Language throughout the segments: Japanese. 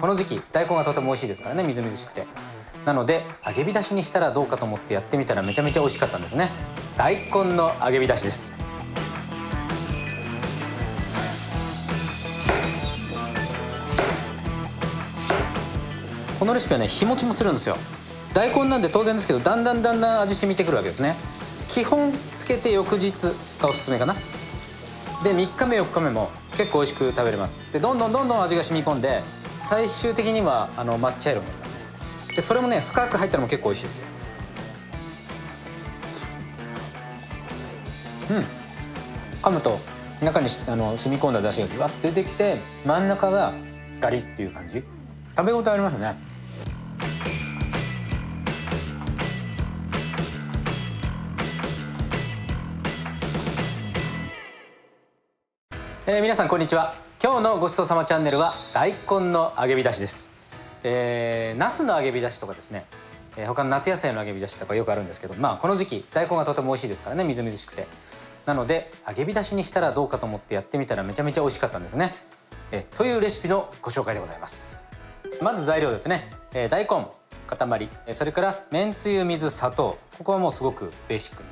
この時期大根がとても美味しいですからね、みずみずしくて。なので揚げ浸しにしたらどうかと思ってやってみたらめちゃめちゃ美味しかったんですね。大根の揚げ浸しです。このレシピはね、日持ちもするんですよ。大根なんで当然ですけど、だんだん味染みてくるわけですね。基本つけて翌日がおすすめかな。で3日目4日目も結構美味しく食べれます。でどんどん味が染み込んで、最終的には抹茶色になりますね。でそれもね、深く入ったのも結構美味しいですよ。噛むと中に染み込んだ出汁がじゅわっと出てきて、真ん中がガリっていう感じ。食べ応えありますね。皆さんこんにちは。今日のごちそうさまチャンネルは大根の揚げ浸しです。ナスの揚げ浸しとかですね、他の夏野菜の揚げ浸しとかよくあるんですけど、この時期大根がとても美味しいですからね、みずみずしくて。なので揚げ浸しにしたらどうかと思ってやってみたらめちゃめちゃ美味しかったんですね。というレシピのご紹介でございます。まず材料ですね。大根塊、それからめんつゆ、水、砂糖、ここはもうすごくベーシック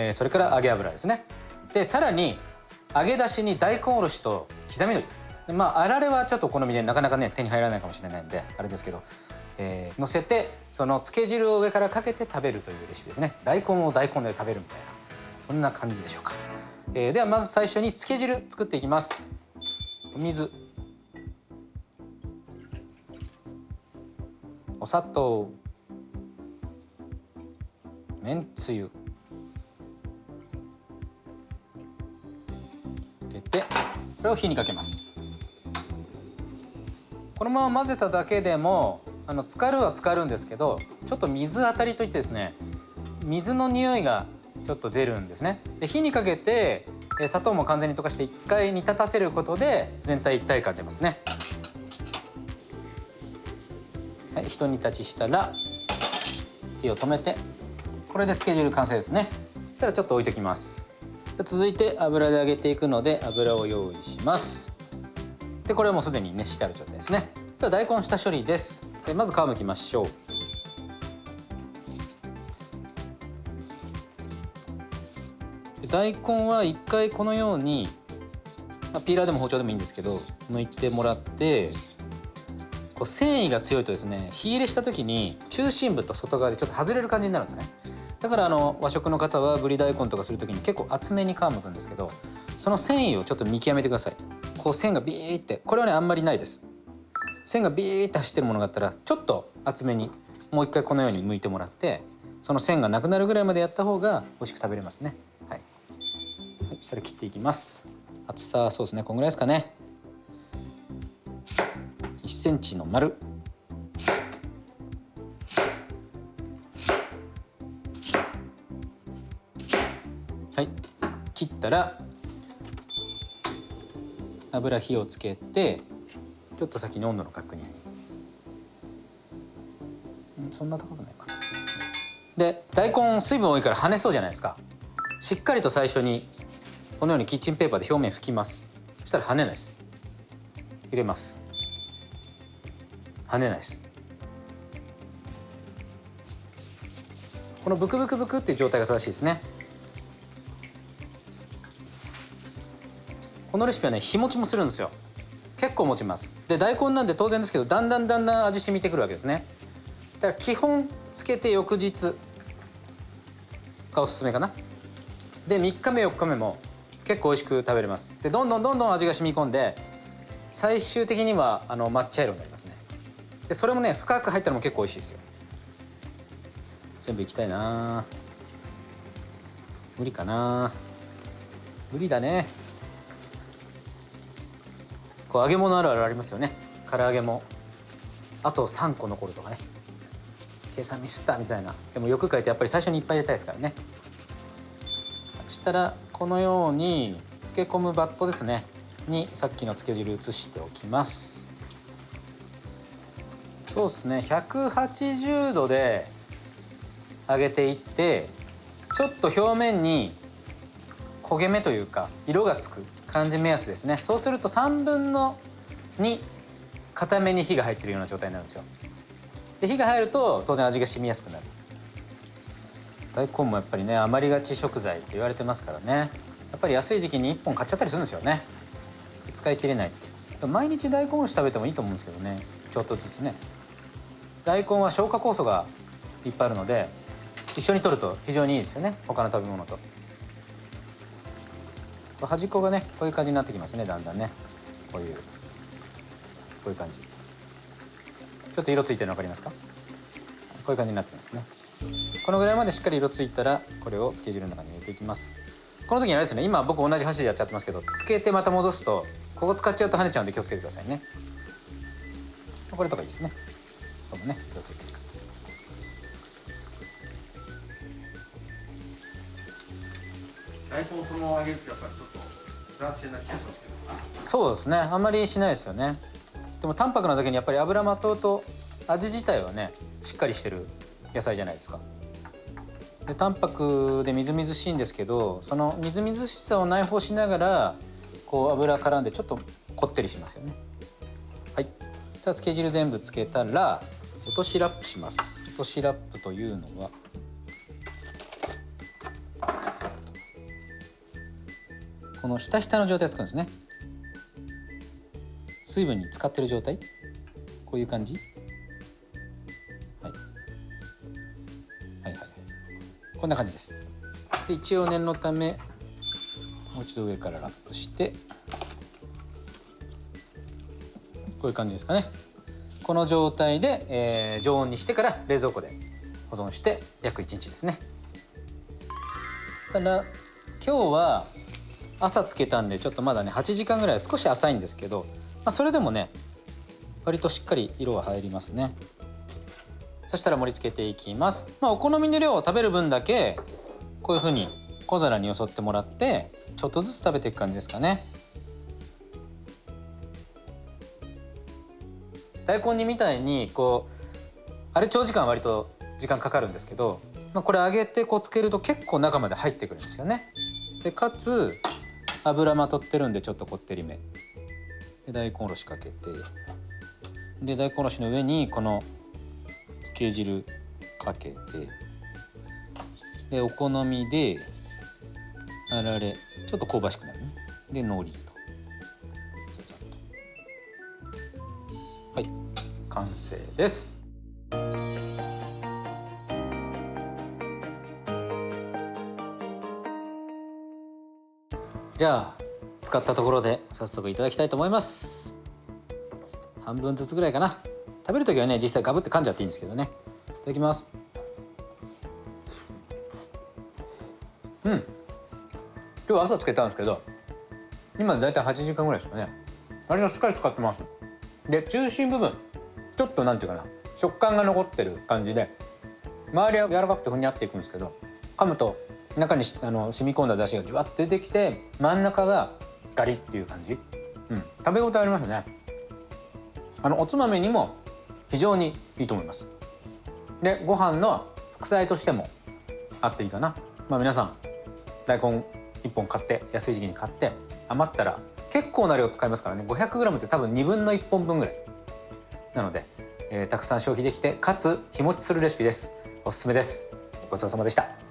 に、それから揚げ油ですね。でさらに揚げ出しに大根おろしと刻みのり、あられはちょっとお好みでなかなかね手に入らないかもしれないんであれですけど、乗せてそのつけ汁を上からかけて食べるというレシピですね。大根を大根で食べるみたいな、そんな感じでしょうか。ではまず最初につけ汁作っていきます。お水、お砂糖、めんつゆ入れて、これを火にかけます。このまま混ぜただけでも浸かるは浸かるんですけど、ちょっと水当たりといってですね、水の匂いがちょっと出るんですね。で火にかけて砂糖も完全に溶かして一回煮立たせることで全体一体感出ますね。はい、一煮立ちしたら火を止めて、これでつけ汁完成ですね。そしたらちょっと置いておきます。続いて油で揚げていくので油を用意します。でこれはもうすでに熱してある状態ですね。では大根下処理です。まず皮むきましょう。大根は一回このように、ピーラーでも包丁でもいいんですけど剥いてもらって、こう繊維が強いとですね、火入れした時に中心部と外側でちょっと外れる感じになるんですね。だから和食の方はぶり大根とかする時に結構厚めに皮むくんですけど、その繊維をちょっと見極めてください。こう線がビーって、これはねあんまりないです。線がビーって走ってるものがあったらちょっと厚めにもう一回このように剥いてもらって、その線がなくなるぐらいまでやった方が美味しく食べれますね。はい、そしたら切っていきます。厚さそうですね、こんぐらいですかね。1センチの丸。はい、切ったら油火をつけて、ちょっと先に温度の確認。そんな高くないかな。で大根水分多いから跳ねそうじゃないですか。しっかりと最初にこのようにキッチンペーパーで表面拭きます。そしたら跳ねないです。入れます。跳ねないです。このブクブクブクっていう状態が正しいですね。このレシピはね、日持ちもするんですよ。結構持ちます。で大根なんで当然ですけど、だんだん味染みてくるわけですね。だから基本つけて翌日がおすすめかな。で3日目4日目も結構美味しく食べれます。でどんどん味が染み込んで、最終的には抹茶色になりますね。でそれもね、深く入ったのも結構美味しいですよ。全部いきたいな。無理かな。無理だね。こう揚げ物あるあるありますよね。唐揚げもあと3個残るとかね、計算ミスったみたいな。でもよく書いてやっぱり最初にいっぱい入れたいですからね。そしたらこのように漬け込むバットですねにさっきの漬け汁移しておきます。そうですね、180度で揚げていって、ちょっと表面に焦げ目というか色がつく感じ目安ですね。そうすると2/3固めに火が入ってるような状態になるんですよ。で火が入ると当然味が染みやすくなる。大根もやっぱりね余りがち食材って言われてますからね、やっぱり安い時期に1本買っちゃったりするんですよね。使い切れないって。毎日大根おろし食べてもいいと思うんですけどね、ちょっとずつね。大根は消化酵素がいっぱいあるので一緒に摂ると非常にいいですよね、他の食べ物と。端っこがねこういう感じになってきますね、だんだんね。こういう感じ。ちょっと色ついてるの分かりますか？こういう感じになってきますね。このぐらいまでしっかり色ついたらこれをつけ汁の中に入れていきます。この時にあれですね、今僕同じ箸でやっちゃってますけど、つけてまた戻すとここ使っちゃうと跳ねちゃうんで気をつけてくださいね。これとかいいですね。これもね色ついてる。大根そのまま揚げるってやっぱりちょっと斬新な気がしますけど。そうですね、あんまりしないですよね。でも淡白なだけにやっぱり油まとうと味自体はねしっかりしてる野菜じゃないですか。で淡白でみずみずしいんですけど、そのみずみずしさを内包しながらこう油絡んでちょっとこってりしますよね。はい、じゃあつけ汁全部つけたら落としラップします。落としラップというのはこのひたひたの状態作るんですね。水分に浸かってる状態、こういう感じ。はい、はいはいはい、こんな感じです。で一応念のためもう一度上からラップしてこういう感じですかね。この状態で、常温にしてから冷蔵庫で保存して約1日ですね。ただ今日は朝つけたんでちょっとまだね8時間ぐらい少し浅いんですけど、それでもね割としっかり色は入りますね。そしたら盛り付けていきます。お好みの量を食べる分だけこういう風に小皿によそってもらってちょっとずつ食べていく感じですかね。大根煮みたいにこうあれ長時間割と時間かかるんですけど、これ揚げてこうつけると結構中まで入ってくるんですよね。でかつ油まとってるんでちょっとこってりめで大根おろしかけて、で大根おろしの上にこのつけ汁かけて、でお好みであられちょっと香ばしくなるね。で海苔とザザッと、はい、完成です。じゃあ使ったところで早速いただきたいと思います。半分ずつぐらいかな。食べるときはね実際ガブって噛んじゃっていいんですけどね。いただきます。今日朝つけたんですけど今でだいたい8時間ぐらいですかね。味がしっかり使ってます。で中心部分ちょっとなんていうかな食感が残ってる感じで、周りは柔らかくてふにゃっていくんですけど、噛むと中に染み込んだ出汁がじゅわっと出てきて真ん中がガリっていう感じ、食べ応えありますね。おつまみにも非常にいいと思います。でご飯の副菜としてもあっていいかな。皆さん大根1本買って安い時期に買って余ったら結構な量使いますからね。 500g って多分1/2本分ぐらいなので、たくさん消費できてかつ日持ちするレシピです。おすすめです。ごちそうさまでした。